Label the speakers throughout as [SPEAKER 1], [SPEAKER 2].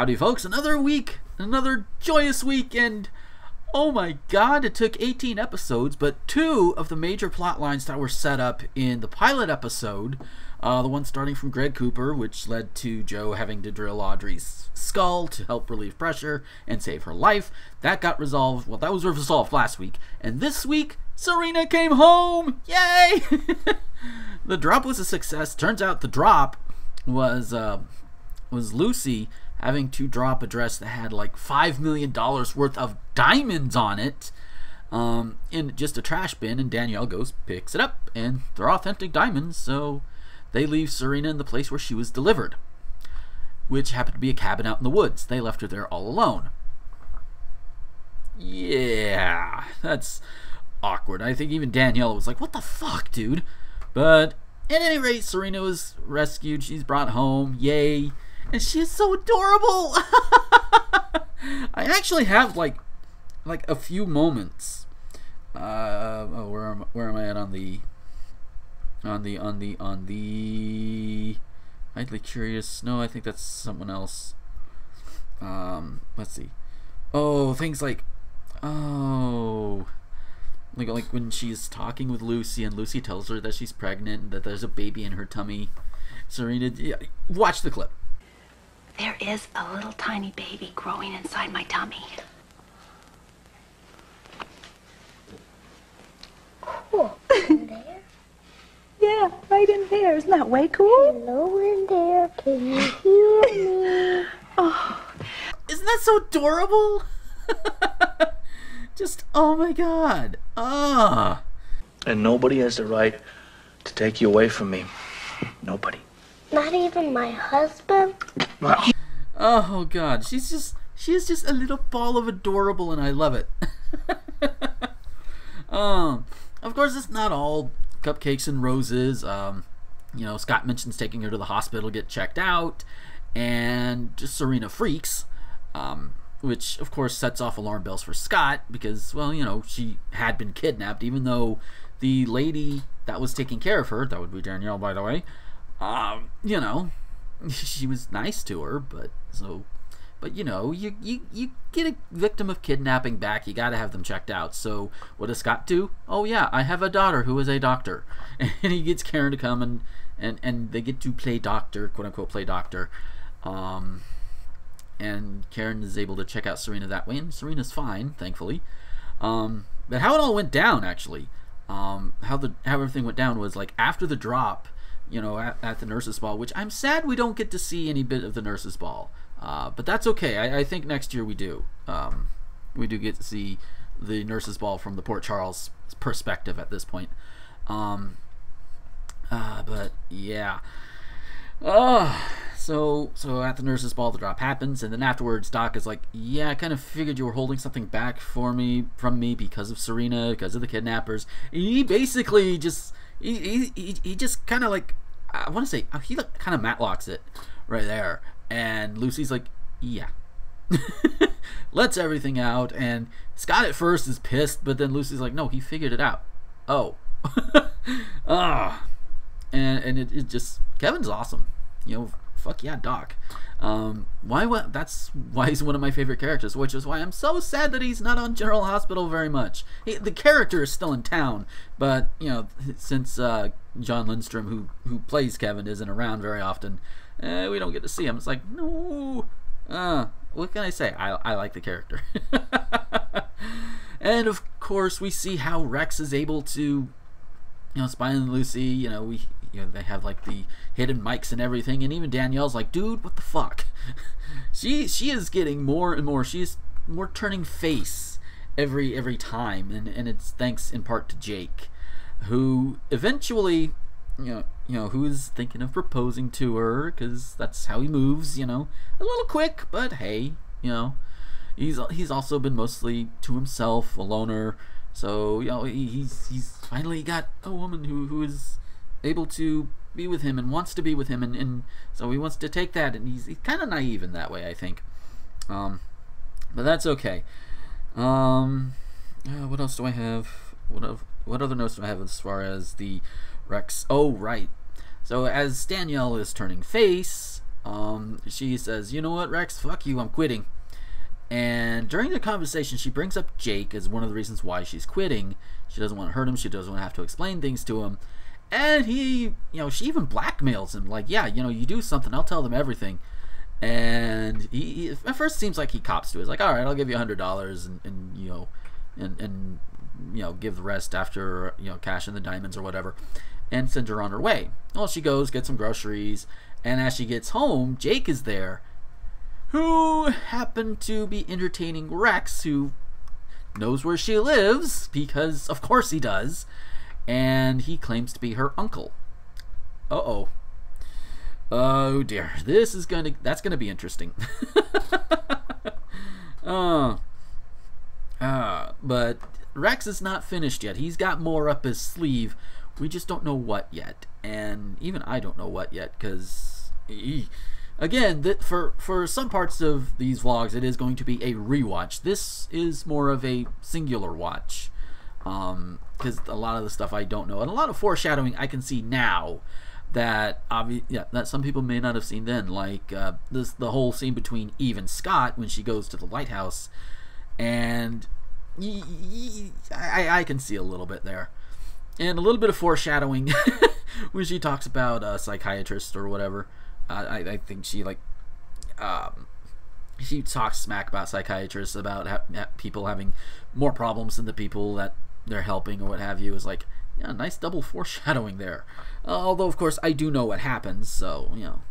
[SPEAKER 1] Howdy folks, another week, another joyous week, and oh my god, it took 18 episodes, but 2 of the major plot lines that were set up in the pilot episode, the one starting from Greg Cooper, which led to Joe having to drill Audrey's skull to help relieve pressure and save her life, that got resolved, well that was resolved last week, and this week, Serena came home! Yay! The drop was a success. Turns out the drop was Lucy having to drop a dress that had like $5 million worth of diamonds on it in just a trash bin, and Danielle goes, picks it up, and they're authentic diamonds, so they leave Serena in the place where she was delivered, which happened to be a cabin out in the woods. They left her there all alone. Yeah, that's awkward. I think even Danielle was like, what the fuck, dude? But at any rate, Serena was rescued. She's brought home. Yay. And she is so adorable. I actually have like a few moments. Where am I at on the Idly Curious? No, I think that's someone else. Let's see. Oh, things like like when she's talking with Lucy and Lucy tells her that she's pregnant and that there's a baby in her tummy. Serena, yeah, watch the clip.
[SPEAKER 2] There is a little tiny baby growing inside my tummy.
[SPEAKER 3] Cool. In there?
[SPEAKER 2] Yeah, right in there. Isn't that way cool?
[SPEAKER 3] Hello in there. Can you hear me?
[SPEAKER 2] Oh.
[SPEAKER 1] Isn't that so adorable? Just, oh my god. Ah.
[SPEAKER 4] And nobody has the right to take you away from me. Nobody.
[SPEAKER 3] Not even my husband?
[SPEAKER 1] Oh god, she is just a little ball of adorable, and I love it. Of course, it's not all cupcakes and roses. You know, Scott mentions taking her to the hospital to get checked out, and just Serena freaks, which of course sets off alarm bells for Scott because, well, you know, she had been kidnapped, even though the lady that was taking care of her, that would be Danielle, by the way, you know, she was nice to her, but you know, you get a victim of kidnapping back, you gotta have them checked out. So what does Scott do? Oh yeah, I have a daughter who is a doctor, and he gets Karen to come and they get to play doctor, quote unquote play doctor, and Karen is able to check out Serena that way, and Serena's fine, thankfully. But how it all went down, actually, how everything went down was like after the drop, you know, at the nurses' ball, which I'm sad we don't get to see any bit of the nurses' ball. But that's okay. I think next year we do. We do get to see the nurses' ball from the Port Charles perspective at this point. But yeah. So at the nurses' ball, the drop happens, and then afterwards, Doc is like, "Yeah, I kind of figured you were holding something back from me because of Serena, because of the kidnappers." He basically just he just kind of like, I want to say, he like kind of Matlocks it right there, and Lucy's like, "Yeah." Lets everything out, and Scott at first is pissed, but then Lucy's like, "No, he figured it out." Oh. And it just, Kevin's awesome, you know. Fuck yeah, Doc. That's why he's one of my favorite characters, which is why I'm so sad that he's not on General Hospital very much. The character is still in town, but you know, since John Lindstrom, who plays Kevin, isn't around very often, we don't get to see him. It's like, no. What can I say? I like the character. And of course, we see how Rex is able to, you know, spy on Lucy. You know, they have like the hidden mics and everything, and even Danielle's like, dude, what the fuck? She is getting more and more. She's more turning face every time, and it's thanks in part to Jake, who eventually, you know, who's thinking of proposing to her, because that's how he moves. You know, a little quick, but hey, you know, he's also been mostly to himself, a loner. So, you know, he's finally got a woman who is able to be with him and wants to be with him, and so he wants to take that, and he's kind of naive in that way, I think. But that's okay. What else do I have? What other notes do I have as far as the Rex? Oh, right. So as Danielle is turning face, She says, you know what, Rex, fuck you, I'm quitting. And during the conversation, she brings up Jake as one of the reasons why she's quitting. She doesn't want to hurt him. She doesn't want to have to explain things to him. And he, she even blackmails him. Like, yeah, you do something, I'll tell them everything. And he at first seems like he cops to it. He's like, all right, I'll give you $100 and give the rest after, cash in the diamonds or whatever. And send her on her way. Well, she goes, gets some groceries. And as she gets home, Jake is there, who happened to be entertaining Rex, who knows where she lives, because of course he does, and he claims to be her uncle. Uh-oh. Oh dear. That's gonna be interesting. But Rex is not finished yet. He's got more up his sleeve. We just don't know what yet. And even I don't know what yet, because again, for some parts of these vlogs, it is going to be a rewatch. This is more of a singular watch, because a lot of the stuff I don't know, and a lot of foreshadowing I can see now that that some people may not have seen then, like the whole scene between Eve and Scott when she goes to the lighthouse, and I can see a little bit there, and a little bit of foreshadowing when she talks about a psychiatrist or whatever. I think she she talks smack about psychiatrists, about people having more problems than the people that they're helping or what have you. Is like, yeah, nice double foreshadowing there. Although of course I do know what happens, so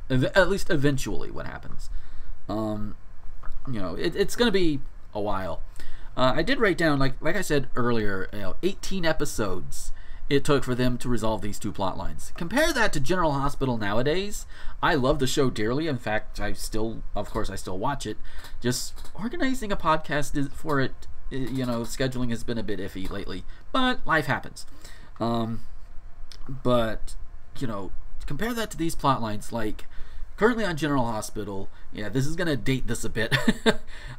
[SPEAKER 1] at least eventually what happens. It's gonna be a while. I did write down, like I said earlier, 18 episodes it took for them to resolve these two plot lines. Compare that to General Hospital nowadays. I love the show dearly. In fact, I still watch it. Just organizing a podcast for it, scheduling has been a bit iffy lately. But life happens. But compare that to these plot lines. Like, currently on General Hospital, this is going to date this a bit.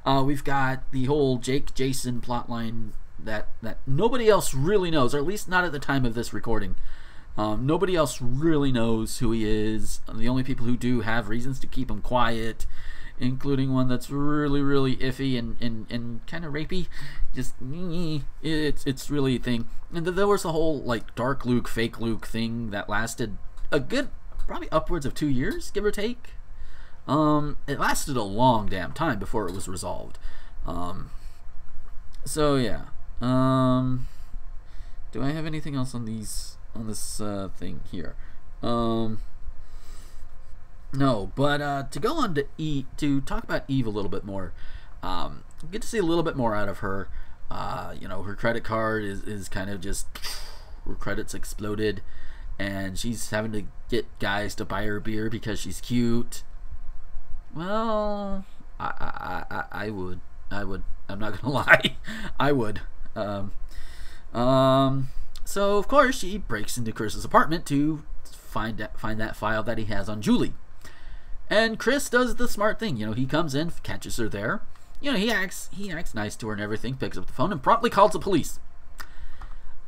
[SPEAKER 1] We've got the whole Jake Jason plot line that nobody else really knows, or at least not at the time of this recording. Nobody else really knows who he is. The only people who do have reasons to keep him quiet, including one that's really, really iffy and kind of rapey. Just it's really a thing. And there was the whole dark Luke, fake Luke thing that lasted a good, probably upwards of 2 years, give or take. It lasted a long damn time before it was resolved. So yeah. Do I have anything else on this thing here? No, but to go on to talk about Eve a little bit more, get to see a little bit more out of her. Her credit card is kind of just, her credits exploded, and she's having to get guys to buy her beer because she's cute. Well, I would. I'm not gonna lie, I would. So of course she breaks into Chris's apartment to find that file that he has on Julie, and Chris does the smart thing. He comes in, catches her there. He acts nice to her and everything, picks up the phone and promptly calls the police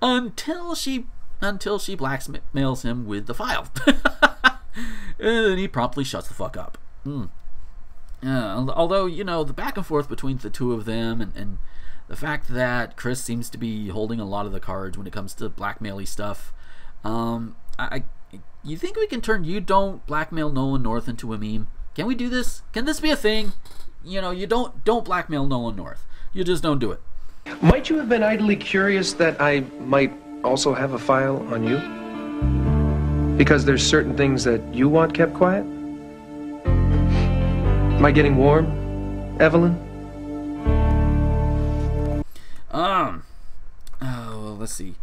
[SPEAKER 1] until she blackmails him with the file. And then he promptly shuts the fuck up. Although the back and forth between the two of them, and the fact that Chris seems to be holding a lot of the cards when it comes to blackmail-y stuff, you think we can turn "you don't blackmail Nolan North" into a meme? Can we do this? Can this be a thing? You don't blackmail Nolan North. You just don't do it.
[SPEAKER 5] Might you have been idly curious that I might also have a file on you? Because there's certain things that you want kept quiet? Am I getting warm, Evelyn?
[SPEAKER 1] Oh, let's see.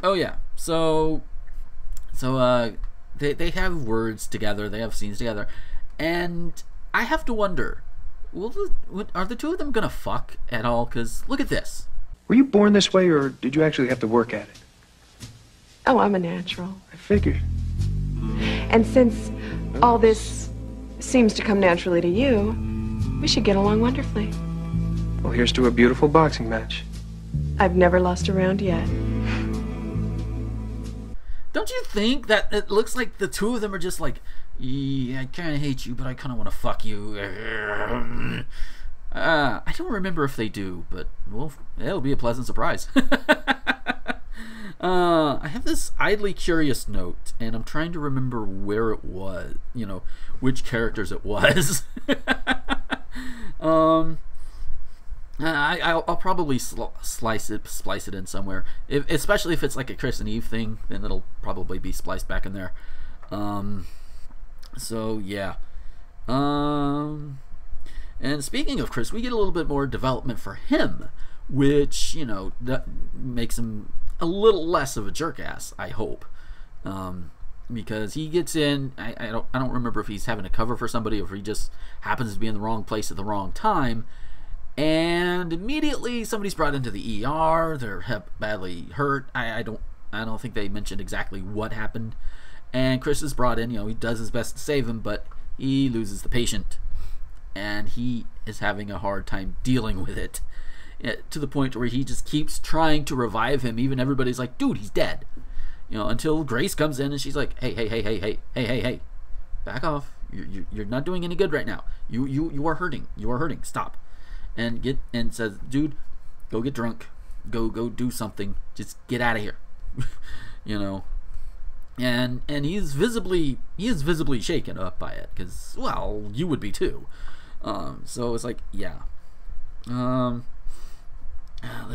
[SPEAKER 1] Oh yeah. So they have words together. They have scenes together, and I have to wonder, are the two of them gonna fuck at all? Because look at this.
[SPEAKER 5] Were you born this way, or did you actually have to work at it?
[SPEAKER 6] Oh, I'm a natural.
[SPEAKER 5] I figured.
[SPEAKER 6] And since all this seems to come naturally to you, we should get along wonderfully.
[SPEAKER 5] Well, here's to a beautiful boxing match.
[SPEAKER 6] I've never lost a round yet.
[SPEAKER 1] Don't you think that it looks like the two of them are just like, yeah, I kind of hate you, but I kind of want to fuck you. I don't remember if they do, but well, it'll be a pleasant surprise. I have this idly curious note, and I'm trying to remember where it was, which characters it was. I'll probably splice it in somewhere, especially if it's like a Chris and Eve thing, then it'll probably be spliced back in there. So yeah. And speaking of Chris, we get a little bit more development for him, which that makes him a little less of a jerk ass, I hope, because he gets in. I don't remember if he's having to cover for somebody or if he just happens to be in the wrong place at the wrong time. And immediately somebody's brought into the ER. They're badly hurt. I don't think they mentioned exactly what happened. And Chris is brought in. He does his best to save him, but he loses the patient, and he is having a hard time dealing with it, to the point where he just keeps trying to revive him. Even everybody's like, "Dude, he's dead." Until Grace comes in and she's like, "Hey, back off. You're not doing any good right now. You are hurting. You are hurting. Stop." And says, "Dude, go get drunk, go do something, just get out of here." And he is visibly shaken up by it, because, well, you would be too. So it's like, yeah. Let's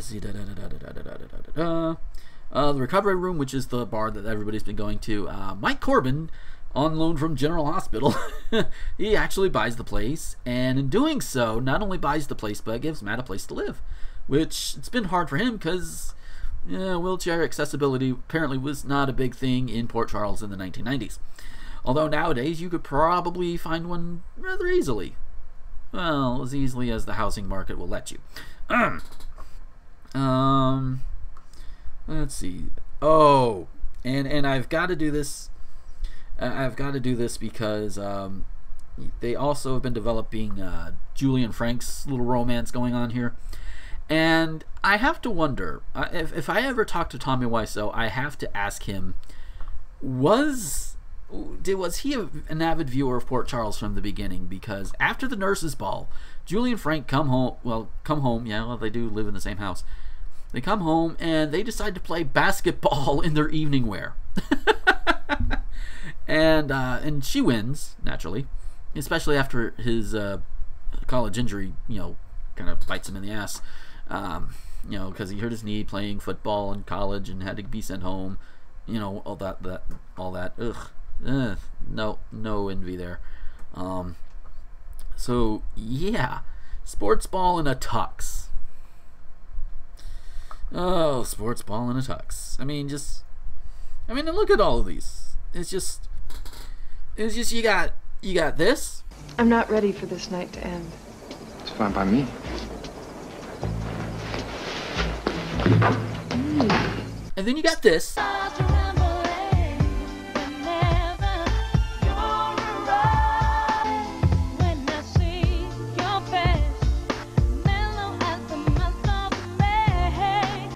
[SPEAKER 1] see. The recovery room, which is the bar that everybody's been going to. Mike Corbin, on loan from General Hospital, he actually buys the place, and in doing so, not only buys the place, but gives Matt a place to live, which it's been hard for him because wheelchair accessibility apparently was not a big thing in Port Charles in the 1990s. Although nowadays you could probably find one rather easily. Well, as easily as the housing market will let you. Let's see. Oh, and I've got to do this. I've got to do this because they also have been developing Julie and Frank's little romance going on here. And I have to wonder, if I ever talk to Tommy Wiseau, I have to ask him, was he an avid viewer of Port Charles from the beginning? Because after the nurses' ball, Julie and Frank come home. Yeah, well, they do live in the same house. They come home and they decide to play basketball in their evening wear. And she wins, naturally, especially after his college injury, kind of bites him in the ass. Because he hurt his knee playing football in college and had to be sent home. All that. Ugh. No envy there. So yeah, sports ball in a tux. Oh, sports ball in a tux. I mean, look at all of these. It's just you got this.
[SPEAKER 6] I'm not ready for this night to end.
[SPEAKER 5] It's fine by me.
[SPEAKER 1] And then you got this.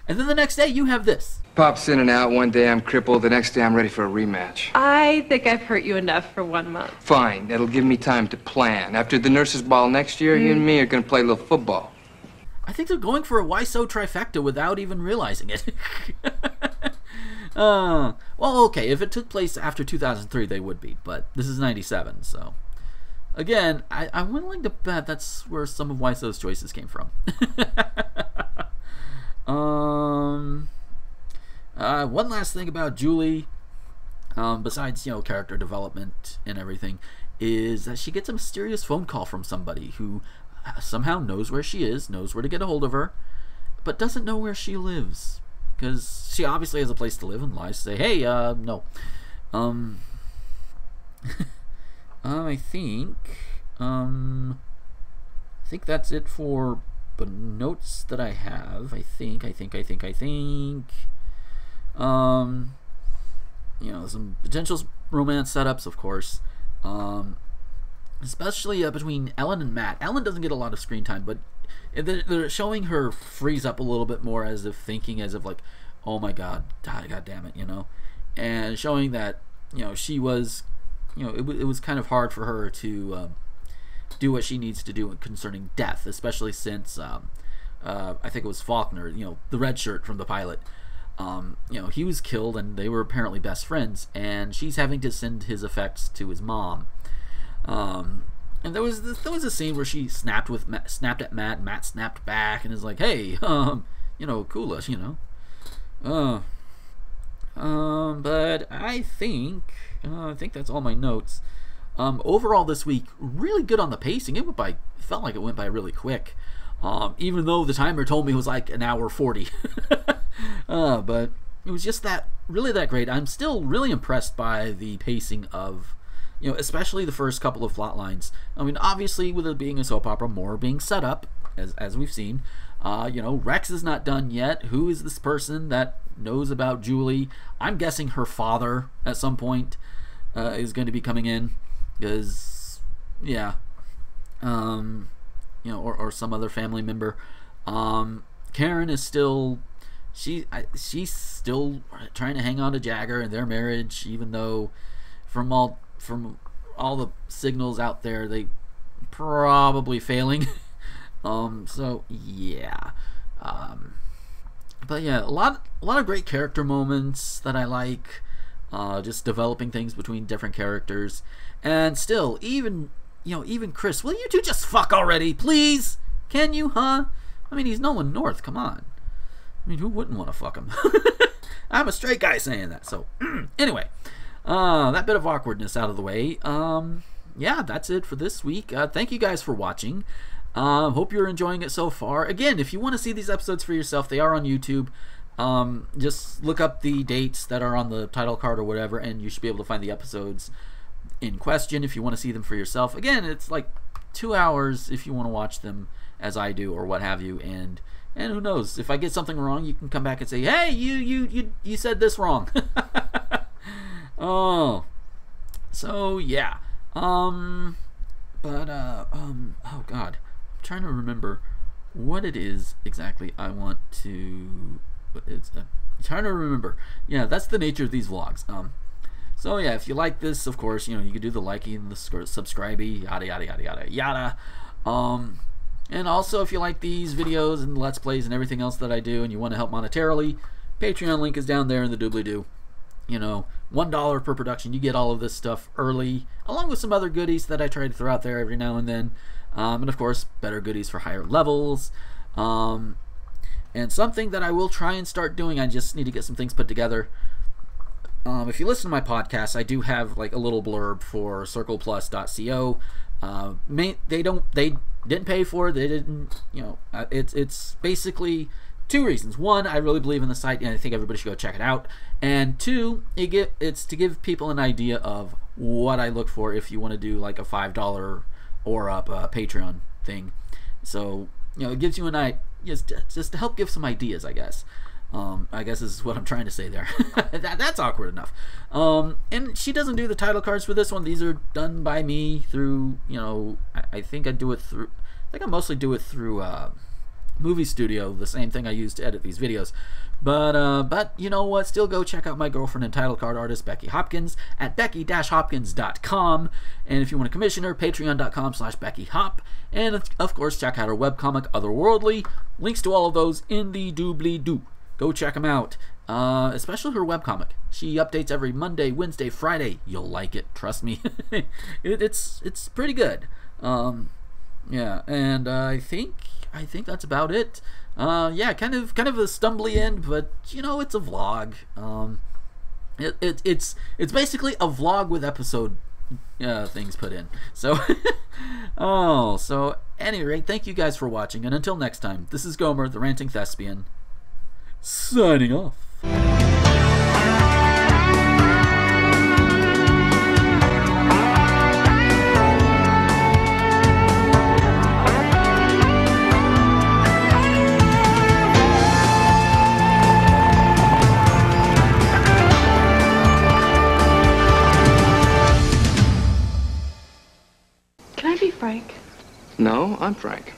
[SPEAKER 1] And then the next day you have this.
[SPEAKER 7] Pops in and out. One day I'm crippled, the next day I'm ready for a rematch.
[SPEAKER 6] I think I've hurt you enough for 1 month.
[SPEAKER 7] Fine, that'll give me time to plan. After the nurses' ball next year, you and me are gonna play a little football.
[SPEAKER 1] I think they're going for a Wiseau trifecta without even realizing it. Well, okay, if it took place after 2003, they would be, but this is 97, so... Again, I'm willing to bet that's where some of Wiseau's choices came from. One last thing about Julie, besides, character development and everything, is that she gets a mysterious phone call from somebody who somehow knows where she is, knows where to get a hold of her, but doesn't know where she lives. Because she obviously has a place to live and lies to say, hey, no. I think that's it for the notes that I have. I think. Some potential romance setups, of course. Especially between Ellen and Matt. Ellen doesn't get a lot of screen time, but they're showing her freeze up a little bit more, as if thinking, as if like, oh my god damn it, and showing that, you know, she was, you know, it was kind of hard for her to do what she needs to do concerning death, especially since I think it was Faulkner, you know, the red shirt from the pilot. You know, he was killed, and they were apparently best friends, and she's having to send his effects to his mom. And there was a scene where she snapped at Matt. Matt snapped back and is like, "Hey, you know, cool us, you know." But I think that's all my notes. Overall this week, really good on the pacing. It felt like it went by really quick. Even though the timer told me it was like an hour 40. But it was just really that great. I'm still really impressed by the pacing of, you know, especially the first couple of plot lines. I mean, obviously, with it being a soap opera, more being set up, as we've seen. You know, Rex is not done yet. Who is this person that knows about Julie? I'm guessing her father at some point is going to be coming in, because, yeah, you know, or some other family member. Karen is still, she's still trying to hang on to Jagger and their marriage, even though from all the signals out there, they probably failing. So yeah. But yeah, a lot of great character moments that I like. Just developing things between different characters, and still, even Chris, will you two just fuck already, please? Can you, huh? I mean, he's Nolan North. Come on. I mean, who wouldn't want to fuck him? I'm a straight guy saying that. So anyway, that bit of awkwardness out of the way. Yeah, that's it for this week. Thank you guys for watching. Hope you're enjoying it so far. Again, if you want to see these episodes for yourself, they are on YouTube. Just look up the dates that are on the title card or whatever, and you should be able to find the episodes in question if you want to see them for yourself. Again, it's like 2 hours if you want to watch them as I do or what have you, and who knows, if I get something wrong, you can come back and say, hey, you said this wrong. Oh, so yeah. Oh god, I'm trying to remember what it is exactly I want to, I'm trying to remember. Yeah, that's the nature of these vlogs. So yeah, if you like this, of course, you know, you can do the liking, the subscribing, yada yada yada yada yada. And also, if you like these videos and Let's Plays and everything else that I do, and you want to help monetarily, Patreon link is down there in the doobly-doo. You know, $1 per production, you get all of this stuff early, along with some other goodies that I try to throw out there every now and then. And of course, better goodies for higher levels. And something that I will try and start doing, I just need to get some things put together. If you listen to my podcast, I do have like a little blurb for circleplus.co. They didn't pay for it. They didn't, you know, it's basically two reasons. One, I really believe in the site, and I think everybody should go check it out. And two, it's to give people an idea of what I look for if you want to do like a $5 or up Patreon thing. So, you know, it gives you an idea, just to help give some ideas, I guess. I guess this is what I'm trying to say there. That's awkward enough. And she doesn't do the title cards for this one. These are done by me through, you know, I think I mostly do it through Movie Studio, the same thing I use to edit these videos. But you know what? Still go check out my girlfriend and title card artist, Becky Hopkins, at becky-hopkins.com. And if you want to commission her, patreon.com/BeckyHop. And of course, check out her webcomic, Otherworldly. Links to all of those in the doobly-doo. Go check them out. Especially her webcomic. She updates every Monday, Wednesday, Friday. You'll like it, trust me. It's pretty good. Yeah, and I think that's about it. Yeah, kind of a stumbly end, but you know, it's a vlog. It's basically a vlog with episode things put in. So so at any rate, thank you guys for watching, and until next time, this is Gomer, the Ranting Thespian, signing off.
[SPEAKER 6] Can I be Frank?
[SPEAKER 7] No, I'm Frank.